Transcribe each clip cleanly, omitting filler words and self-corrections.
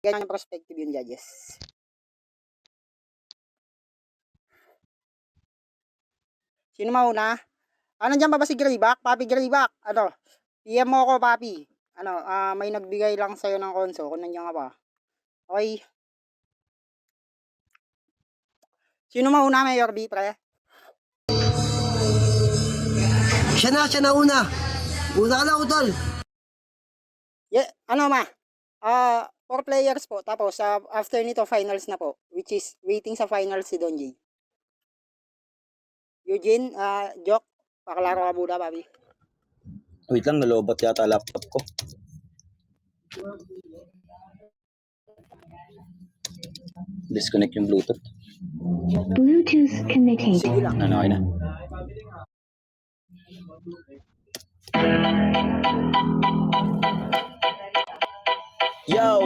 Ganyan perspective yung judges. Sino mauna? Nandiyan ba si Grayback? Papi Grayback. PM mo ako, Papi. May nagbigay lang sa'yo ng konso kung nandiyan ka pa. Okay. Sino mauna, Mayor B, pre? Siya na una. Una ka na, utol. Yeah, 4 players po. Tapos, after nito, finals na po. Which is, waiting sa finals si Don J. Eugene, Joke, pakalaro ka muna, Papi. Wait lang, nalobat yata laptop ko. Disconnect yung Bluetooth. Bluetooth connected. Sige lang. Okay na. Yo!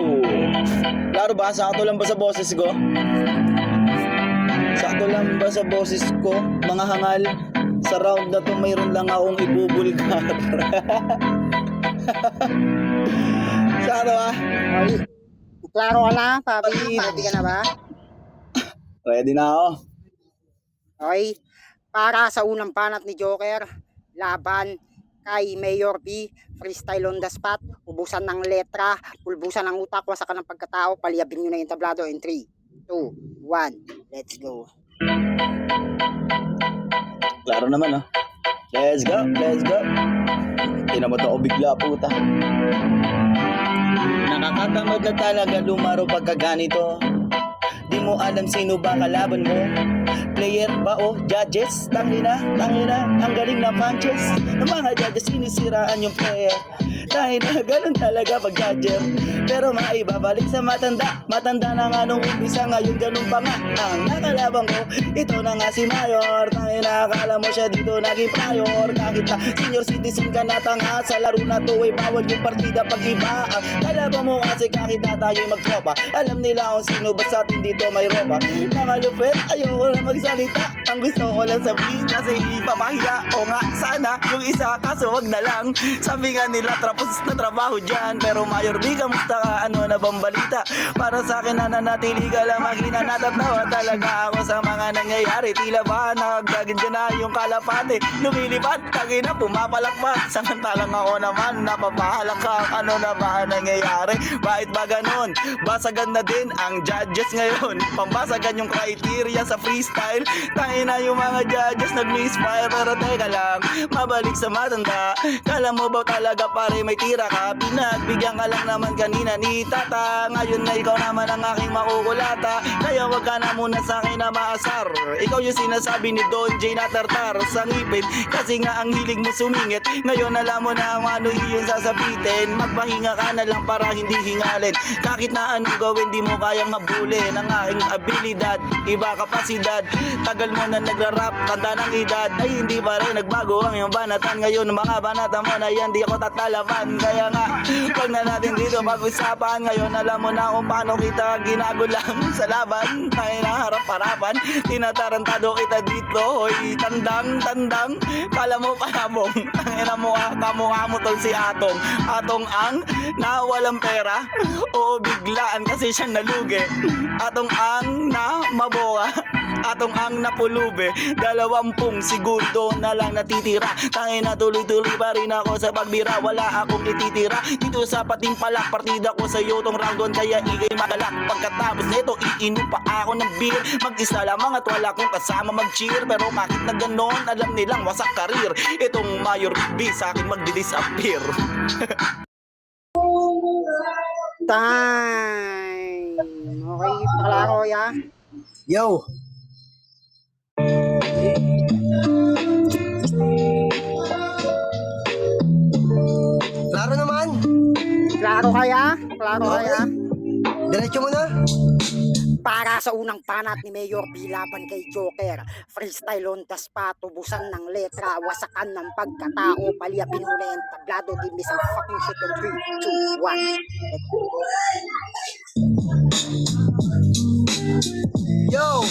Klaro ba? Sakto lang ba sa boses ko? Sakto lang ba sa boses ko? Mga hangal, sa round na to mayroon lang akong ibubulgar. Sakto ba? Okay. Klaro ka na, Papi? Ready ka na ba? Ready na ako. Okay. Para sa unang banat ni Joker, laban kay Mayor B, freestyle on the spot, ubusan ng letra, pulbusan ng utak, wasakan ng pagkatao, paliyabin nyo na yung tablado in 3, 2, 1, let's go. Klaro naman, oh. Let's go, let's go. Tinamot ako bigla, puta. Nakakatamad na talaga lumaro pagka ganito. Di mo alam sino ba kalaban mo. Player ba o judges? Tangina, ang galing na punches. Ng mga judges sinisiraan yung player. Dahil na ganun talaga pag judger. Pero maibabalik sa matanda. Matanda na nga nung umpisa, ngayon ganun pa nga ang nakalabang ko. Ito na nga si Mayor. Tangina, akala mo siya dito naging prior. Kahit na senior citizen ka na tanga, sa laro na to ay bawal yung partida pag iba. Kalaban mo kasi kahit na tayo'y magtropa, alam nila kung sino ba sa atin dito may ropa. Mga lupet, ayoko na magsalita. Ang gusto ko lang sabihin kasi ipapahiya. O nga, sana yung isa, kaso wag na lang. Sabi nga nila, tapos na trabaho dyan. Pero Mayor B, kamusta ka? Ano na bang balita? Para sa akin na nanatili ka lang makina. Natatawa talaga ako sa mga nangyayari. Tila ba nagdagin dyan na yung kalapate? Lumilipad, tagi na pumapalakpak. Samantalang ako naman napapahalak ka. Ano na ba nangyayari? Bakit ba ganun? Basagan na din ang judges ngayon. Pambasagan yung criteria sa freestyle. Tangina yung mga judges nag-misfire. Pero teka lang, mabalik sa matanda. Kala mo ba talaga pare may tira ka? Pinagbigyan ka lang naman kanina ni Tata. Ngayon na ikaw naman ang aking makukulata. Kaya wag ka na muna sa akin na maasar. Ikaw yung sinasabi ni Don J na tartar sa ngipin. Kasi nga ang hilig mo sumingit. Ngayon alam mo na ano yung sasabitin. Magpahinga ka na lang para hindi hingalin. Kahit na anong gawin di mo kayang mabulin ang aking abilidad, iba kapasidad. Tagal mo na nagra-rap, tanda ng edad. Ay hindi pa rin nagbago ang iyong banatan. Ngayon mga banatan mo na yan di ako tatalaban. Kaya nga, wag na natin dito pag-usapan. Ngayon alam mo na kung paano kita ginagulang sa laban. Ay naharap-harapan, tinatarantado kita dito. Hoy, tandang, kala mo palabong. Tangina mo kamukha mo tol si Atong. Atong ang nawalang pera. Oo, biglaan kasi siya nalugi. Atong ang na maboa. Atong ang napulube. 20 segundo na lang natitira. Tangina tuloy-tuloy pa rin ako sa pagbira. Wala akong ititira dito sa patimpalak. Partida ko sa iyo tong round 1. Kaya igay magalak. Pagkatapos nito iinom pa ako ng beer. Mag-isa lamang at wala akong kasama mag-cheer. Pero bakit na ganon? Alam nilang wasak karir. Itong Mayor B sa akin magdi-disappear. Time! Okay, pakalaro ya. Yo. Klaro naman. Klaro kaya? Klaro kaya? Diretso mo na. Para sa unang panat ni Mayor B laban kay Joker, freestyle on the spot, ubusan ng letra, wasakan ng pagkatao, paliyapin mo na yung tablado, give me some fucking shit in 3, 2, 1. Yo.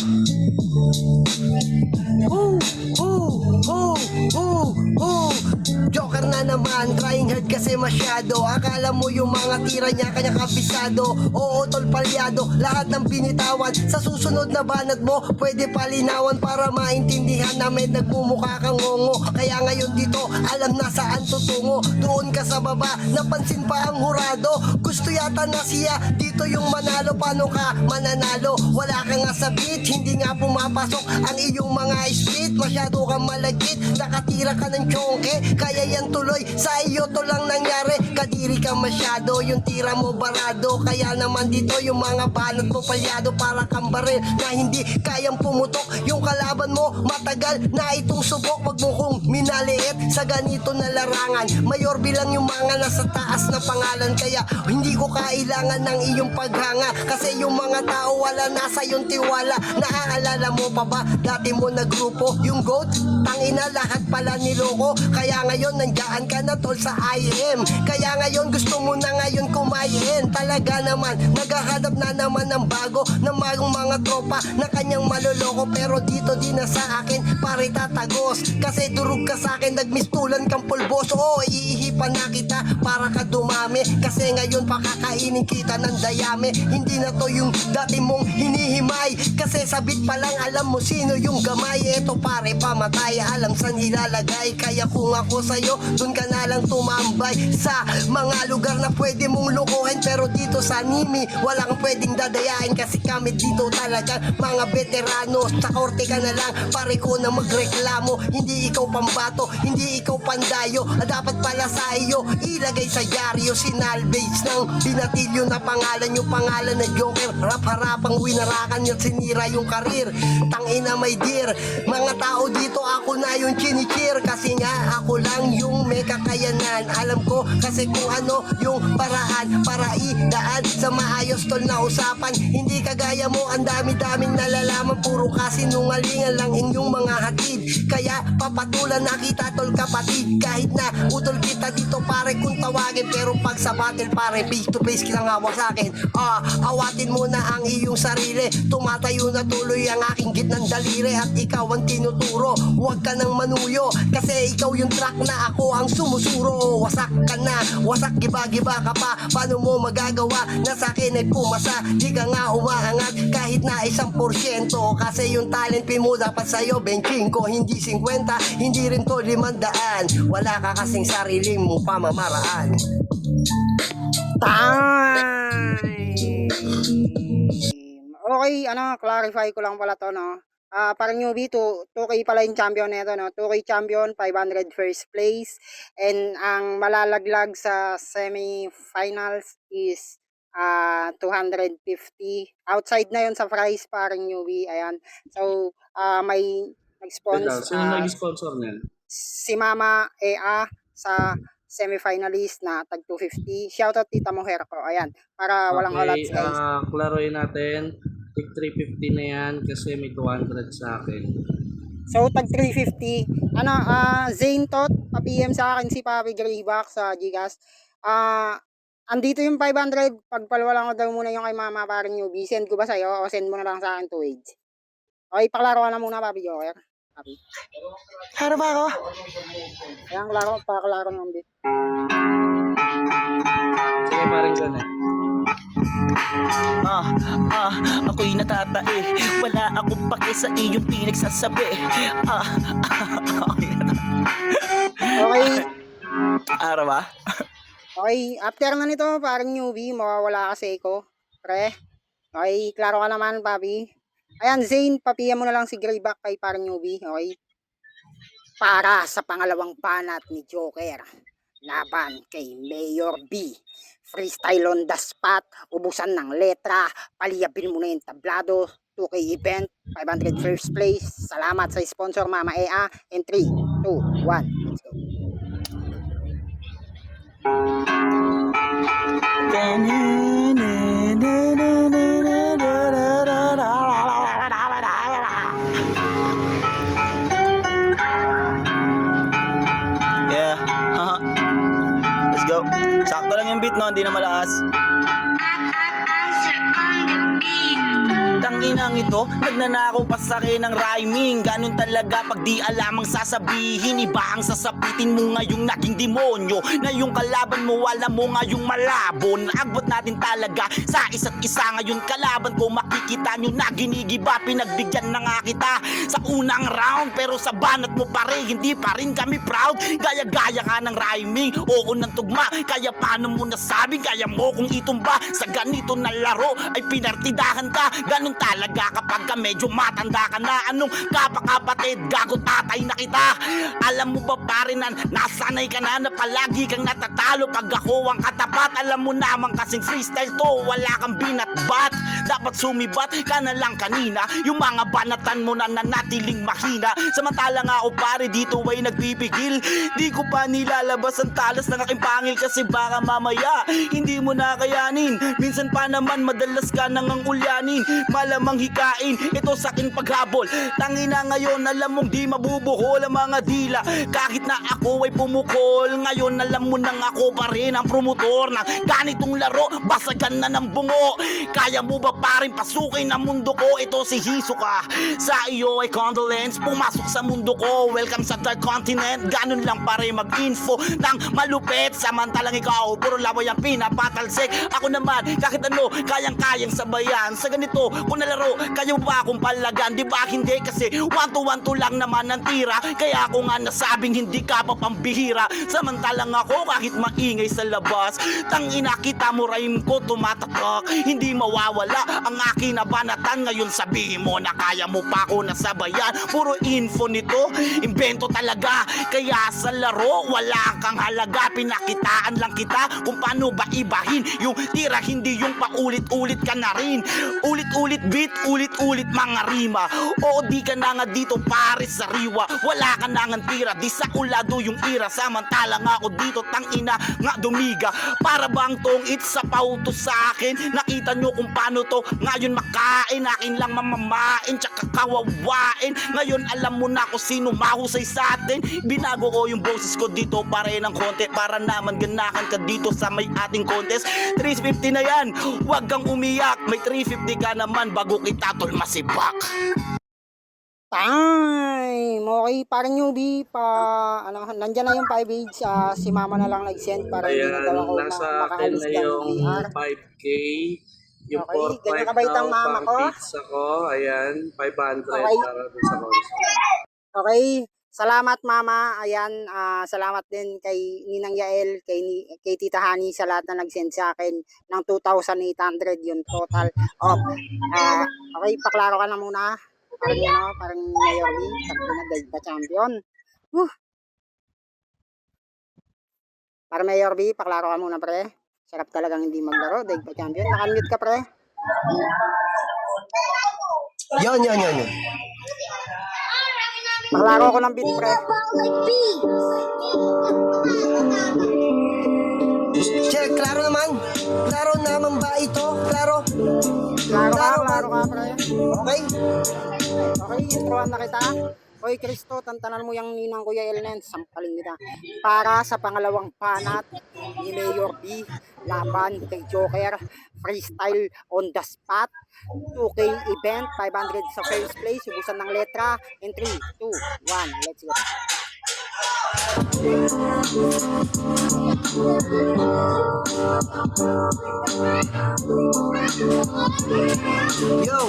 Joker na naman. naman, trying hard kasi masyado. Akala mo yung mga tira niya kanya kabisado. Oo tol, palyado, lahat ng binitawan. Sa susunod na banat mo, pwede palinawan para maintindihan na may nagmumukha kang ngongo. Kaya ngayon dito, alam na saan tutungo. Doon ka sa baba, napansin pa ang hurado. Gusto yata na siya, dito yung manalo. Paano ka mananalo? Wala ka nga sa beat, hindi nga pumapasok ang iyong mga split. Masyado kang malagkit, nakatira ka ng chonke. Kaya yan tuloy, sa iyo to lang nangyari. Kadiri ka masyado, yung tira mo barado. Kaya naman dito yung mga banat mo palyado. Para kang baril na hindi kayang pumutok. Yung kalaban mo matagal na itong subok. Wag mo kong minaliit sa ganito na larangan. Mayor bilang yung mga nasa taas na pangalan. Kaya hindi ko kailangan ng iyong paghanga. Kasi yung mga tao wala na sa iyong tiwala. Naaalala mo pa ba dati mo na grupo? Yung GOAT, tangina lahat pala niloko. Kaya ngayon nandiyan ka na tol sa IM. Kaya ngayon gusto mo na ngayon kumain. Talaga naman, naghahanap na naman ng bago, ng bagong mga tropa na kanyang maloloko. Pero dito di na sa akin pare tatagos. Kasi durug ka sa akin, nagmistulan kang pulbos. Oo, iihipan na kita para ka dumami. Kasi ngayon pakakainin kita ng dayami. Hindi na to yung dati mong hinihimay. Kasi sabit pa lang alam mo sino yung gamay. Eto pare pamatay, alam saan ilalagay. Kaya kung ako sa'yo, dun ka na lang tumambay. Sa mga lugar na pwede mong lukuhin. Pero dito sa Nimi, walang pwedeng dadayain. Kasi kami dito talaga mga veterano. Sa korte ka na lang, pare ko na magreklamo. Hindi ikaw pambato, hindi ikaw pandayo. Dapat pala sa iyo, ilagay sa dyaryo. Sinalvage ng binatilyo na pangalan. Yung pangalan na Joker, rap-harapang winarakan niya, sinira yung karir. Tangina may dear, mga tao dito ako na yung chinichir. Kasi nga ako lang yung may kakayanan. Alam ko kasi kung ano yung paraan para idaan sa maayos tol na usapan. Hindi kagaya mo, ang dami-daming nalalaman. Puro kasinungalingan lang inyong mga hatid. Kaya papatulan na kita tol kapatid. Kahit na utol kita dito pare kung tawagin. Pero pag sa battle pare, face to face kitang hawak sa akin. Awatin mo na ang iyong sarili. Tumatayo na tuloy ang aking gitnang daliri. At ikaw ang tinuturo, huwag ka nang manuyo. Kasi ikaw yung track na ako ang sumusuro. Wasak ka na, wasak giba-giba ka pa. Paano mo magagawa na sa akin ay pumasa? Di ka nga umaangat kahit na 1%. Kasi yung talent pin mo dapat sa'yo 25, hindi 50, hindi rin to 500. Wala ka kasing sarili mo pamamaraan. Time! Okay, clarify ko lang pala to, no? Para newbie, 2K pala yung champion nito, no? 2K champion, 500 first place. And ang malalaglag sa semi-finals is 250. Outside na yun sa prize, parang newbie. Ayan. So, may nag-sponsor. Sino nag-sponsor niyan? Si Mama Ea sa semi-finalist na tag 250. Shoutout Tita Moher ko. Ayan. Para walang holats, guys. Klaruin natin. Tig 350 na yan kasi may 200 sa akin. So, tag 350. Zane Tot, pa-PM sa akin si Papi Greyback sa Gcash. Andito yung 500. Pagpalwalan ko daw muna yung kay Mama parang newbie. Send ko ba sa'yo o send mo na lang sa akin 2 age? Okay, paklaro ka na muna, Papi Joker. Papi. Klaro ba ako? Ayan, paklaro ng bit. Sige, parang ganun. Ako'y natatae. Wala akong pake sa iyong pinagsasabi. Okay. Ara ba? Okay, after na nito, parang newbie, mawawala kasi ko. Pre. Okay, klaro ka naman, Papi. Ayan, Zane, papiya mo na lang si Greyback kay parang newbie, okay? Para sa pangalawang banat ni Joker, laban kay Mayor B. Freestyle on the spot, ubusan ng letra, paliyabin mo na yung tablado, 2K event, 500 first place. Salamat sa sponsor Mama Ea. And 3, 2, 1, let's go. Yeah, let's go. Sakto lang yung beat, no? Hindi na malakas. Tanginang ito, nagnanakaw pa sa akin ng rhyming. Ganun talaga pag di alam ang sasabihin. Iba ang sasapitin mo ngayong naging demonyo. Ngayong kalaban mo, alam mo ngayong malabo. Naagbot natin talaga sa isa't isa. Ngayon kalaban ko, makikita nyo na ginigiba. Pinagbigyan na nga kita sa unang round, pero sa banat mo pare, hindi pa rin kami proud. Gaya-gaya ka ng rhyming, oo ng tugma. Kaya paano mo nasabing kaya mo kung itumba? Sa ganito na laro ay pinartidahan ka. Ganun talaga kapag ka medyo matanda ka na. Anong kapakapatid, gago tatay na kita. Alam mo ba pare na nasanay ka na na palagi kang natatalo pag ako ang katapat? Alam mo naman kasing freestyle to, wala kang binatbat. Dapat sumibat ka na lang kanina. Yung mga banatan mo na nanatiling mahina. Samantala nga ako pare dito ay nagbibigil. Di ko pa nilalabas ang talas ng aking pangil, kasi baka mamaya hindi mo na kayanin. Minsan pa naman madalas ka nang ang ulyanin. Malamang hikain ito sa aking paghabol. Tangina ngayon alam mong di mabubuhol ang mga dila. Kahit na ako ay pumukol, ngayon alam mo nang ako pa rin ang promotor ng ganitong laro. Basagan na ng bungo. Kaya mo ba pa rin pasukin ang mundo ko? Ito si Hisoka, sa iyo ay condolence. Pumasok sa mundo ko, welcome sa Dark Continent. Ganun lang pa rin mag-info ng malupit. Samantalang ikaw, puro laway ang pinapatalsik. Ako naman, kahit ano, kayang-kayang sabayan. Sa ganito, kung nalaro, kayo ba akong palagan? Di ba hindi? Kasi 1-2-1-2 lang naman ang tira. Kaya ako nga nasabing hindi ka pa pambihira. Samantalang ako, kahit maingay sa labas, tangina kita mo rhyme ko tumatakak. Hindi mawawala ang aking nabanatan. Ngayon sabihin mo na kaya mo pa ako nasabayan. Puro info nito, invento talaga. Kaya sa laro, wala kang halaga. Pinakitaan lang kita kung paano ba ibahin yung tira, hindi yung paulit-ulit ka na rin. Ulit-ulit beat, ulit-ulit mga rima. O di ka na nga dito pare sa riwa. Wala ka na nga tira, di sa ulado yung ira. Samantala nga ako dito tangina nga dumiga. Para bang tong it's sa pauto sa akin. Nakita nyo kung paano to ngayon makain. Akin lang mamamain tsaka kawawain. Ngayon alam mo na kung sino mahusay sa atin. Binago ko yung boses ko dito pare ng konti, para naman ganakan ka dito sa may ating contest. 350 na yan, huwag kang umiyak. May 350 ka naman bago kita tol masibak. Time! Okay, parang newbie pa, ano, nandyan na yung 5 age, si mama na lang nag-send para hindi na daw Ayan, ako nasa akin makaalis na dyan yung ng ER. 5K. Yung Okay, 4-5 ganyan kabait ang daw mama pang ko. pizza ko. Ayan, 500 Okay. para dun sa concert. Okay, salamat mama. Ayan, salamat din kay Ninang Yael, kay Tita Hani sa lahat na nag-send sa akin ng 2,800 yung total of. Okay, paklaro ka na muna. Parang Mayor B, tatlo na dahil pa champion. Para Mayor B, paklaro ka muna pre. Sarap talagang hindi maglaro, dahil pa champion. Nakamute ka pre. Yon. Paklaro ko ng beat pre. Check, klaro naman. Klaro naman ba ito? Klaro. Klaro ka pre. Okay? Okay, introan na kita. Hoy Kristo, tantanan mo yung ninang Kuya Elnen, sampalin kita. Para sa pangalawang panat ni Mayor B, laban kay Joker, freestyle on the spot, 2K event, 500 sa first place, ubusan ng letra, in 3, 2, 1, let's go. Yo.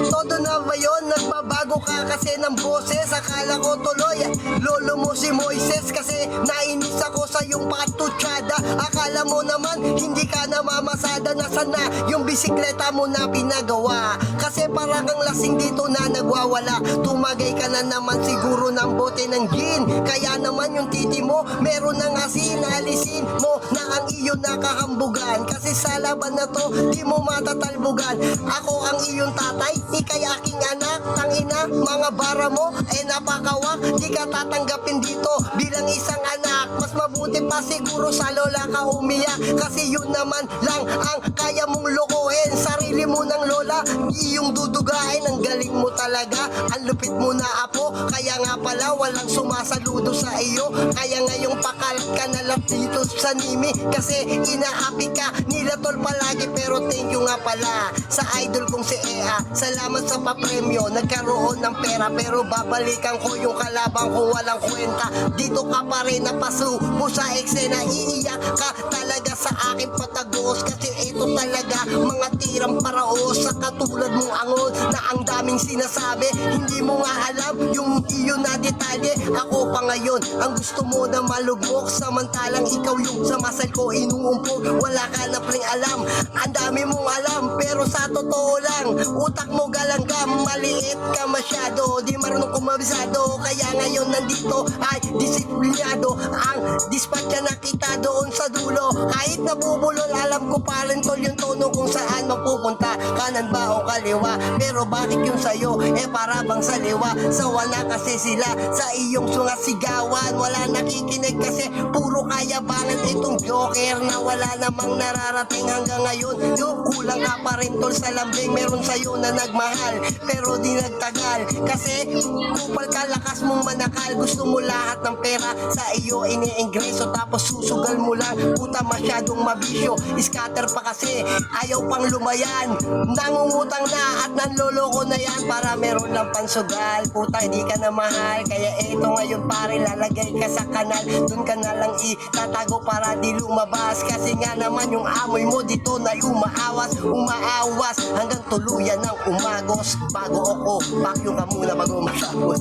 Todo na ba yun? Nagbabago ka kasi ng boses. Akala ko tuloy lolo mo si Moises, kasi nainis ako sa yung patutsada. Akala mo naman hindi ka na mamasada. Nasaan na yung bisikleta mo na pinagawa? Kasi parang kang lasing dito na nagwawala. Tumagay ka na naman siguro ng bote ng gin. Kaya naman yung titi mo meron ng asin. Alisin mo na ang iyo nakahambugan. Kasi sa laban na to di mo matatalbugan. Ako ang iyong tatay, ikay aking anak. Tangina, mga bara mo napakawak. Di ka tatanggapin dito bilang isang anak. Mas mabuti buti pa siguro sa lola ka umiyak. Kasi yun naman lang ang kaya mong lokohin. Sarili mo ng lola, iyong dudugain. Ang galing mo talaga, ang lupit mo na apo. Kaya nga pala walang sumasaludo sa iyo. Kaya ngayong pakalat ka na lang dito sa Nimi. Kasi inaapi ka nila tol palagi. Pero thank you nga pala sa idol kong si Ea. Salamat sa papremyo, nagkaroon ng pera. Pero babalikan ko yung kalabang kung walang kwenta. Dito ka pa rin napasubo sa eksena. Iiyak ka talaga sa aking patagos. Kasi ito talaga mga tirang paraos. Sa katulad mong angon na ang daming sinasabi. Hindi mo nga alam yung iyo na detalye. Ako pa ngayon ang gusto mo na malugmok. Samantalang ikaw yung sa masal ko inuumpog. Wala ka na pring alam, ang dami mong alam. Pero sa totoo lang, utak mo galanggam. Maliit ka masyado, di marunong kumabisado. Kaya ngayon nandito ay disiplinado. Ang dispatcha na kita doon sa dulo. Kahit nabubulol, alam ko pa rin tol yung tono kung saan mapupunta. Kanan ba o kaliwa? Pero bakit yung sayo? Para bang saliwa? Sawa na kasi sila sa iyong sungat sigawan. Wala nakikinig kasi puro kayabangan itong joker na wala namang nararating hanggang ngayon. Yung kulang ka pa rin tol sa lambing. Meron sa'yo na nagmahal pero di nagtagal. Kasi kupal ka, lakas mong manakal. Gusto mo lahat ng pera sa iyo iniingreso. Tapos susugal mo lang. Puta masyadong mabisyo. Scatter pa kasi ayaw pang lumayan. Nangungutang na at nanloloko na yan para meron lang pansugal. Puta hindi ka na mahal. Kaya eto ngayon pare lalagay ka sa kanal. Dun ka na lang itatago para di lumabas. Kasi nga naman yung amoy mo dito na umaawas hanggang tuluyan ng umagos. Bago ako, bakyo ka muna bago matapos.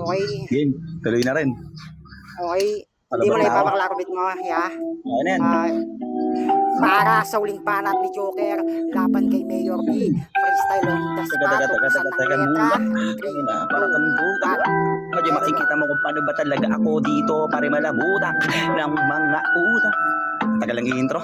Okay. Game, tuloy na rin. Okay. Hindi mo na ipapaklaro bit mo, ya. Ano yan? Para sa uling panat ni Joker, laban kay Mayor B, freestyle on the spot, ubusan ng letra, Para tanbutan. Medyo makikita mo kung paano ba talaga ako dito para malabutan ng mga utak. Tagal lang i-intro.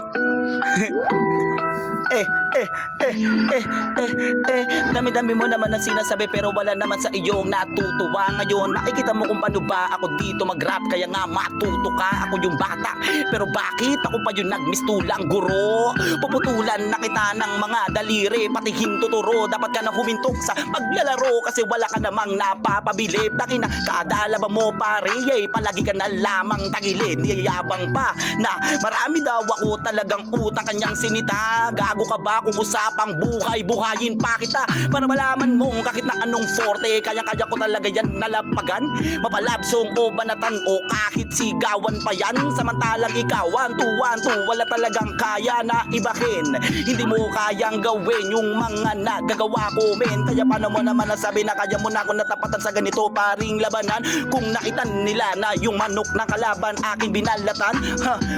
Dami-dami mo naman ang sinasabi pero wala naman sa iyong natutuwa. Ngayon nakikita mo kung paano ba ako dito mag-rap. Kaya nga matuto ka, ako yung bata. Pero bakit ako pa yung nagmistulang guro? Puputulan na kita ng mga daliri, pati hintuturo. Dapat ka na humintok sa paglalaro kasi wala ka namang napapabilib. Daki na kada laban mo pare, palagi ka na lamang tagilid. Niyayabang pa na marami daw ako talagang utang kanyang sinita. Gago ka ba kung usapang buhay, buhayin pa kita para malaman mong kahit na anong forte, kaya-kaya ko talaga yan nalapagan. Mapalabsong o banatan o kahit sigawan pa yan. Samantalang ikaw, one, two, wala talagang kaya na ibahin. Hindi mo kayang gawin yung mga nagagawa ko, men. Kaya paano mo naman nasabi na kaya mo na ako natapatan sa ganito paring labanan? Kung nakita nila na yung manok ng kalaban aking binalatan,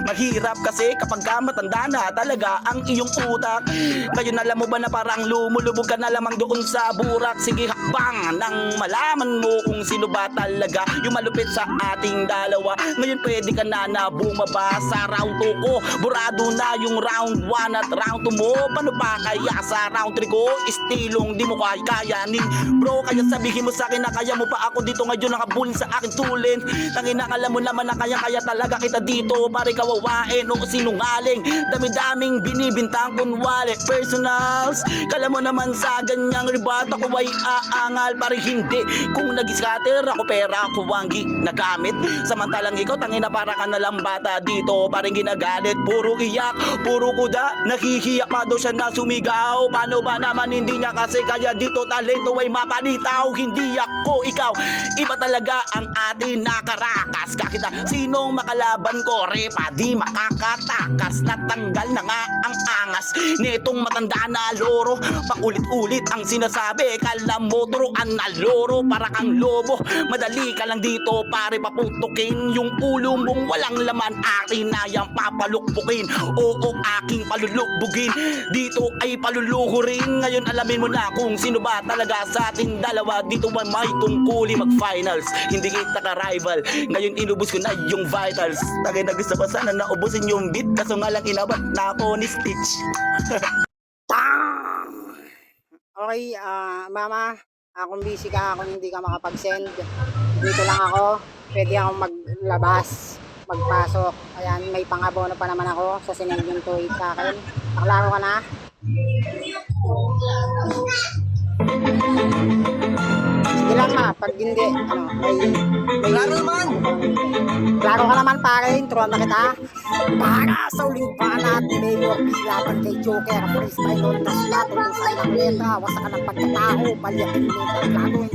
mahirap kasi kapag ka matanda na talaga ang iyong utak. Ngayon alam mo ba na parang lumulubog ka na lamang doon sa burak? Sige hakbang nang malaman mo kung sino ba talaga yung malupit sa ating dalawa. Ngayon pwede ka na bumaba sa round 2 ko. Burado na yung round 1 at round 2 mo. Paano pa kaya sa round 3 ko? Istilong di mo kayanin, bro. Kaya sabihin mo sa akin na kaya mo pa ako dito ngayon nakabulin sa akin tulin. Tangina alam mo naman na kaya talaga kita dito para kawawain o sinungaling. Dami-daming binibintang kunwari personals. Kala mo naman sa ganyang ribat ako ay aangal para hindi. Kung nag-scatter ako pera ako ang ginagamit. Samantalang ikaw tangina para ka nalang bata dito parang ginagalit. Puro iyak, puro kuda. Nahihiyak pa daw siya na sumigaw. Paano ba naman hindi niya kasi kaya dito talento ay mapalitaw. Hindi ako ikaw, iba talaga ang atin nakarakas. Kahit na sinong makalaban ko repa di makakatakas. Natanggal na nga ang angas nitong matanda na loro. Paulit-ulit ang sinasabi, kala mo turuan na loro para kang lobo. Madali ka lang dito pare paputukin yung ulo mong walang laman. Akin na yung papalukpukin, oo aking palulukbugin. Dito ay paluluhurin. Ngayon alamin mo na kung sino ba talaga sa ating dalawa. Dito ba may tungkuli mag-finals? Hindi kita ka-rival. Ngayon inubos ko na yung vitals. Tagay na gusto ko sana na ubusin yung beat. Kaso nga lang inabot na ako ni Stitch. Okay, mama, Kung busy ka, kung hindi ka makapag-send, dito lang ako. Pwede akong maglabas, magpasok. Ayan, may pang-abono pa naman ako sa sinend yung 2.8 sa akin. Naklaro ka na? Sige lang ma, pag hindi, may Klaro naman. klaro ka naman pare, introan na kita. Para sa uling banat ni Mayor B laban kay Joker, freestyle on the spot, ubusan ng letra, wasakan ng pagkatao, palyakin mental gagawin.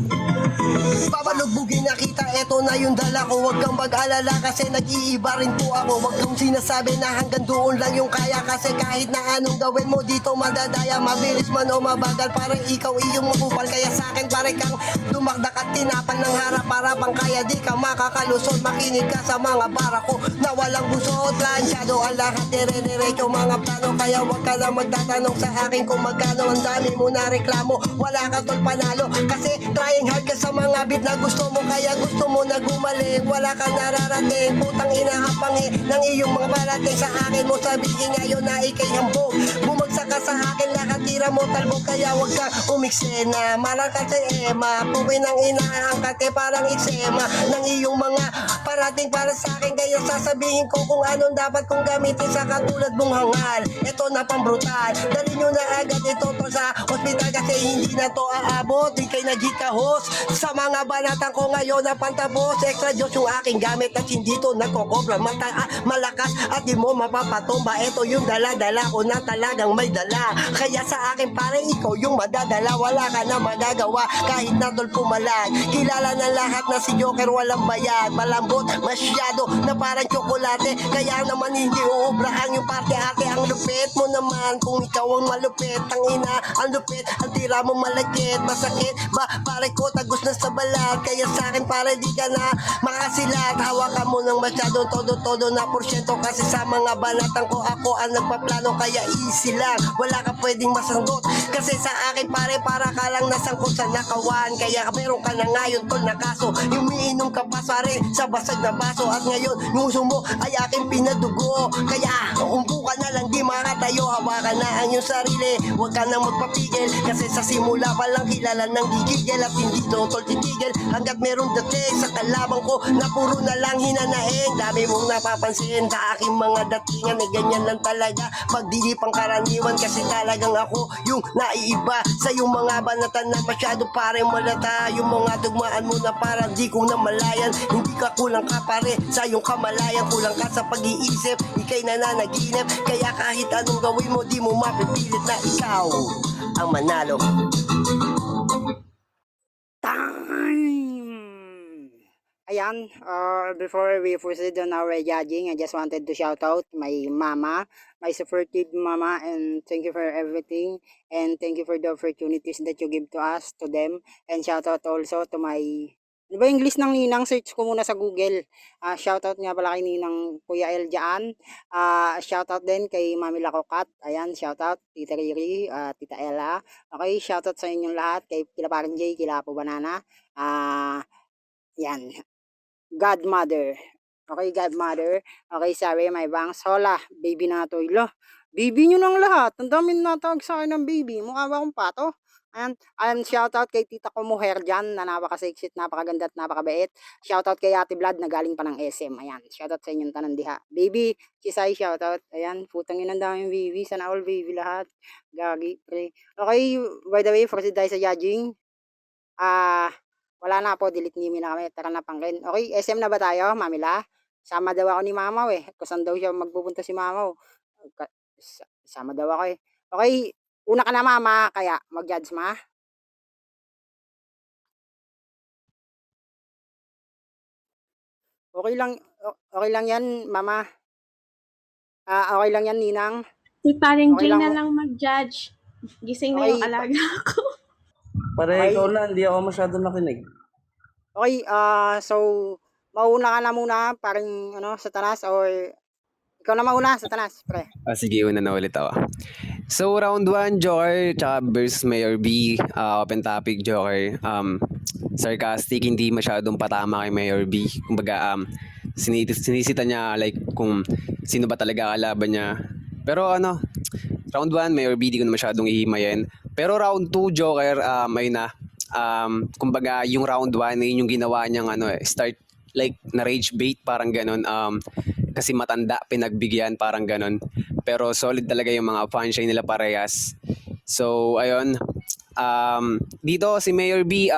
Papalugbugin na kita, eto na yung dala ko. Huwag kang mag-alala kasi nag-iiba rin po ako. Huwag kang sinasabi na hanggang doon lang yung kaya. Kasi kahit na anong gawin mo dito madadaya. Mabilis man o mabagal, parang ikaw iyong makupal. Kaya sa akin pare kang dumakdak at tinapan ng harap. Para bang kaya di ka makakalusot. Makinig ka sa mga para ko na walang busot. Plansyado ang lahat, dire-diretso mga plano. Kaya huwag ka na magtatanong sa akin kung magkano. Ang dami mo na reklamo, wala ka tol panalo. Kasi trying hard ka sa mga beat na gusto mo. Kaya gusto mo na gumaling, wala ka nararating. Putang inahapangi ng iyong mga parating. Sa akin mo sabihin ngayon na ikay hambog. Bumagsak ka sa akin, lakatira mo talbog. Kaya huwag kang umiksena, marang ka sa ema. Puwi ng inaangkat eh parang eksema ng iyong mga parating para sa akin. Kaya sasabihin ko kung anong dapat kong gamitin sa katulad mong hangal. Ito na pang brutal, dali nyo na agad ito to sa hospital. Kasi hindi na to aabot, di kay nagkikahos. Sa mga banatan ko ngayon na pantapos, extra Diyos yung aking gamit at hindi to nagkokobra. Malakas at di mo mapapatumba. Ito yung dala-dala ko na talagang may dala. Kaya sa akin pare ikaw yung madadala. Wala ka na magagawa kahit na tol pumalag. Kilala na lahat na si Joker walang bayad. Malambot masyado na parang tsokolate. Kaya naman hindi uubraan yung parte-arte. Ang lupit mo naman kung ikaw ang malupit. Ang ina, ang lupit, ang tira mo malagkit. Masakit ba pare ko tagos na sa balat. Kaya sa akin pare di ka na makasilat. Hawakan mo ng masyado todo-todo na porsyento. Kasi sa mga banatan ko ako ang nagpaplano. Kaya easy lang, wala ka pwedeng masanggot. Kasi sa akin pare para ka lang nasangkot sa nakawan. Kaya meron ka na ngayon tol na kaso. Umiinom ka pa pare sa basag na baso. At ngayon yung uso mo ay aking pinadugo. Kaya umpo ka na lang di makatayo. Hawakan na ang iyong sarili, huwag ka nang magpapigil. Kasi sa simula pa lang kilala ng gigigil. At hindi to tol titigil hanggat meron dating sa kalabang ko na puro na lang hinanain. Dami mong napapansin sa aking mga datingan. Eh ganyan lang talaga pag di pang karaniwan. Kasi talagang ako yung naiiba sa yung mga banatan na masyado parang malata. Yung mga tugmaan mo na parang di ko na malayan. Hindi ka kulang ka pare sa yung kamalayan. Kulang ka sa pag-iisip, ikay nananaginip. Kaya kahit anong gawin mo di mo mapipilit na ikaw ang manalo. Time! Ayan, before we proceed on our judging, I just wanted to shout out my mama, my supportive mama, and thank you for everything, and thank you for the opportunities that you give to us, to them, and shout out also to my, di ba English ng Ninang, search ko muna sa Google, shout out nga pala kay Ninang Kuya El dyan, shout out din kay Mami Lakokat, ayan, shout out, Tita Riri, Tita Ella, okay, shout out sa inyong lahat, kay kila Parang J, kila Apo Banana, yan, Godmother. Okay, Godmother. Okay, sorry, my bangs. Hola, baby na to. Ilo, baby nyo ng lahat. Ang dami natawag sa akin ng baby. Mukha ba akong pato? Ayan, shoutout kay tita ko Muher dyan, na napaka-sexy, napakaganda at napakabait. Shoutout kay Ate Vlad na galing pa ng SM. Ayan, shoutout sa inyong tanan diha. Baby, Chisay, shoutout. Ayan, putang ina, ang daming baby. Sana all baby lahat. Gagi, pre. Okay, by the way, proceed tayo sa judging. Wala na po, delete nimi na kami. Tara na pangkin. Okay, SM na ba tayo, Mamila? Sama daw ako ni Mamaw eh. Kung saan daw siya magpupunta si Mamaw. Sama daw ako eh. Okay, una ka na Mama, kaya mag-judge ma. Okay lang yan, Mama. Okay lang yan, Ninang. Si paring Okay Jay lang na mo. lang mag-judge. Gising na Okay, yung alaga ko. Pare, Okay. ikaw na, hindi ako masyado nakinig. Okay, so, mauna ka na muna, parang ano, sa tanas, or ikaw na mauna sa tanas, pre. Sige, una na ulit ako. So, round 1, Joker, tsaka versus Mayor B, open topic, Joker. Sarcastic, hindi masyadong patama kay Mayor B. Kumbaga, sinisita niya like kung sino ba talaga kalaban niya. Pero round 1, Mayor B, di ko na masyadong ihimayin. Pero round 2, Joker, ayun na, kumbaga yung round 1 yun yung ginawa niyang ano start like na rage bait parang ganun. Kasi matanda pinagbigyan parang ganun. Pero solid talaga yung mga punchline nila parehas. So ayun, dito si Mayor B,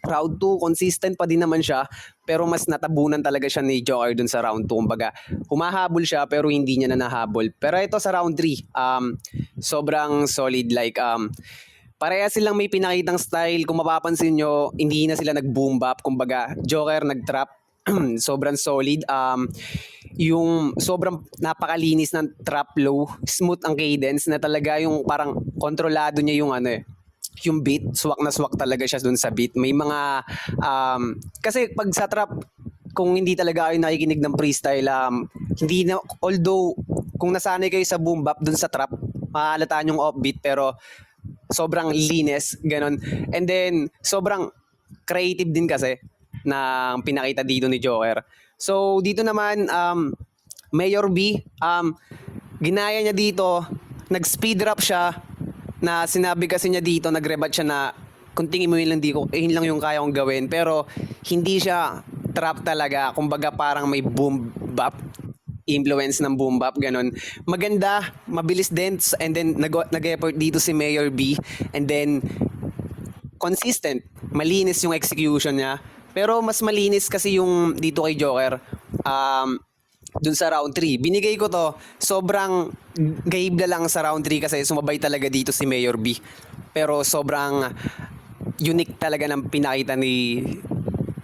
round 2 consistent pa din naman siya, pero mas natabunan talaga siya ni Joker dun sa round 2. Kumbaga humahabol siya pero hindi niya na nahabol. Pero ito sa round 3, sobrang solid, like pareha silang may pinakitang style. Kung mapapansin nyo, hindi na sila nag-boom bap. Kumbaga, Joker nag-trap. Sobrang solid. Yung sobrang napakalinis ng trap low. Smooth ang cadence na talaga yung parang kontrolado niya yung ano yung beat. Swak na swak talaga siya dun sa beat. May mga, kasi pag sa trap, kung hindi talaga kayo nakikinig ng freestyle, hindi na, although, kung nasanay kayo sa boom bap dun sa trap, mahalataan yung offbeat, pero sobrang linis, ganun. And then, sobrang creative din kasi na pinakita dito ni Joker. So, dito naman, Mayor B, ginaya niya dito, nag-speed rap siya, na sinabi kasi niya dito, nag-rebat siya na, kung tingin mo yun lang, yun lang yung kaya kong gawin. Pero, hindi siya trap talaga. Kumbaga, parang may boom bap influence ng boom bap, ganun. Maganda, mabilis din, and then nag-effort dito si Mayor B, and then consistent, malinis yung execution niya. Pero mas malinis kasi yung dito kay Joker, dun sa round 3. Binigay ko to, sobrang gaibla lang sa round 3 kasi sumabay talaga dito si Mayor B. Pero sobrang unique talaga ng pinakita ni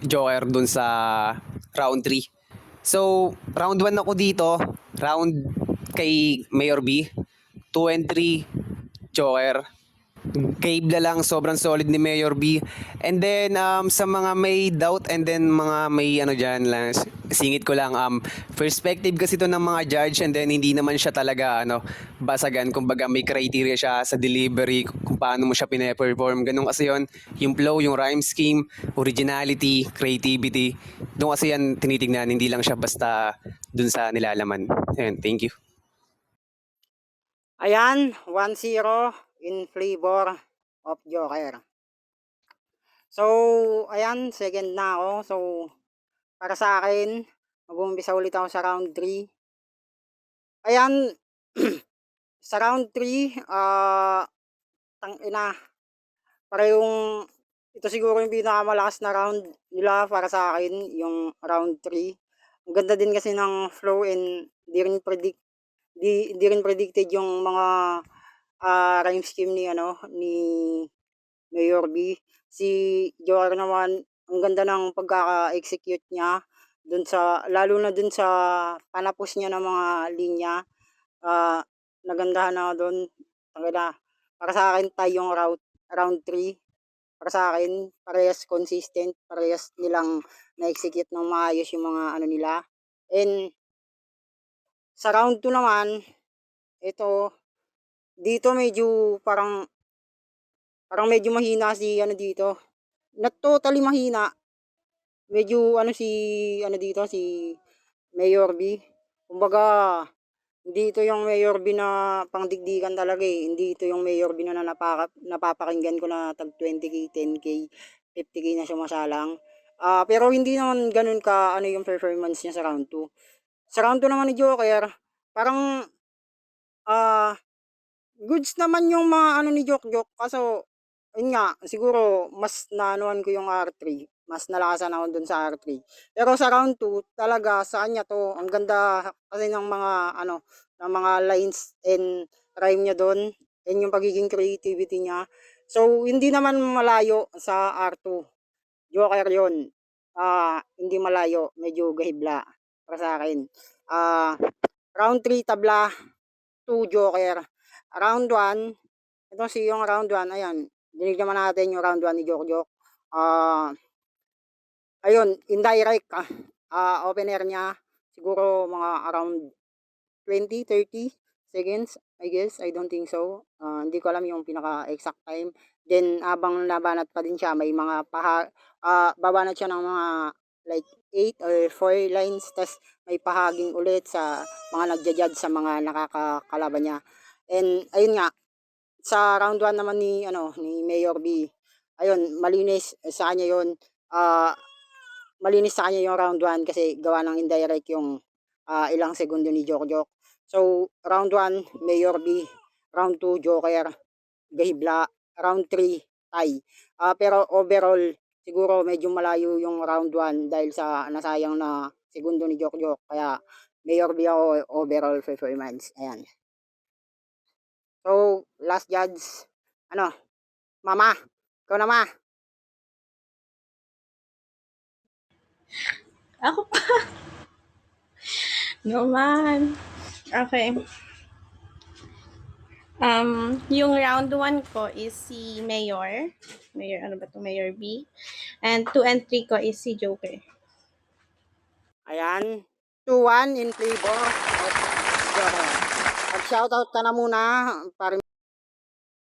Joker dun sa round 3. So, round 1 ako dito, round kay Mayor B, 2 and 3, Joker. Gaibla lang, sobrang solid ni Mayor B. And then, sa mga may doubt and then mga may ano dyan lang, singit ko lang, perspective kasi to ng mga judge, and then hindi naman siya talaga basagan. Kumbaga may criteria siya sa delivery, kung paano mo siya pine-perform. Ganun kasi yun, yung flow, yung rhyme scheme, originality, creativity. Doon kasi yan tinitingnan, hindi lang siya basta dun sa nilalaman. Ayun, thank you. Ayan, 1-0 in favor of Joker. So, ayan, second na ako. So, para sa akin, mag-uumpisa ulit ako sa round 3. Ayan, sa round 3, tangina, parehong, ito siguro yung pinakamalakas na round nila para sa akin, yung round 3. Ang ganda din kasi ng flow, and di rin predicted yung mga rhyme scheme ni Mayor B. Si Joker naman, ang ganda ng pagkaka-execute niya lalo na dun sa panapos niya ng mga linya. Nagandahan ako dun. Para sa akin, tayo yung round 3. Para sa akin, parehas consistent, parehas nilang na-execute ng maayos yung mga nila. And sa round 2 naman, ito, dito medyo parang medyo mahina si dito. Not totally mahina. Medyo si Mayor B. Kumbaga, hindi ito yung Mayor B na pangdigdigan talaga eh. Hindi ito yung Mayor B na napapakinggan ko na tag 20k, 10k, 50k na sumasalang. Pero hindi naman ganun ka yung performance niya sa round 2. Sa round 2 naman ni Joker, parang goods naman yung mga ni Jok. Kaso, yun nga, siguro mas naanuhan ko yung R3. Mas nalakasan ako dun sa R3. Pero sa round 2, talaga sa kanya to, ang ganda kasi ng mga ng mga lines and rhyme niya doon, and yung pagiging creativity niya. So, hindi naman malayo sa R2. Joker yun. Hindi malayo, medyo gahibla para sa akin. Round 3 tabla, 2 Joker. Round 1, ito yung round 1, ayan. Dinig naman natin yung round 1 ni Jok. Ayun, indirect, open air niya, siguro mga around 20-30 seconds, I guess. I don't think so. Hindi ko alam yung pinaka-exact time. Then, abang nabanat pa din siya, may mga babanat siya ng mga like 8 or 4 lines, tas may pahaging ulit sa mga nagja-judge sa mga nakakalaban niya. And, ayun nga, sa round 1 naman ni Mayor B, ayun, malinis sa kanya yun. Malinis sa kanya yung round 1 kasi gawa ng indirect yung ilang segundo ni Jok. So, round 1, Mayor B. Round 2, Joker, Gahibla. Round 3, tie. Pero overall, siguro medyo malayo yung round 1 dahil sa nasayang na segundo ni Jok. Kaya, Mayor B ako overall performance. Ayan. So, last judge, ano, Mama, ikaw na, Ma. Ako pa. Naman. Okay. Yung round 1 ko is si Mayor. Mayor, ano ba to? Mayor B. And 2 and 3 ko is si Joker. Ayan, 2-1 in favor of Joker. Mag-shoutout ka na muna para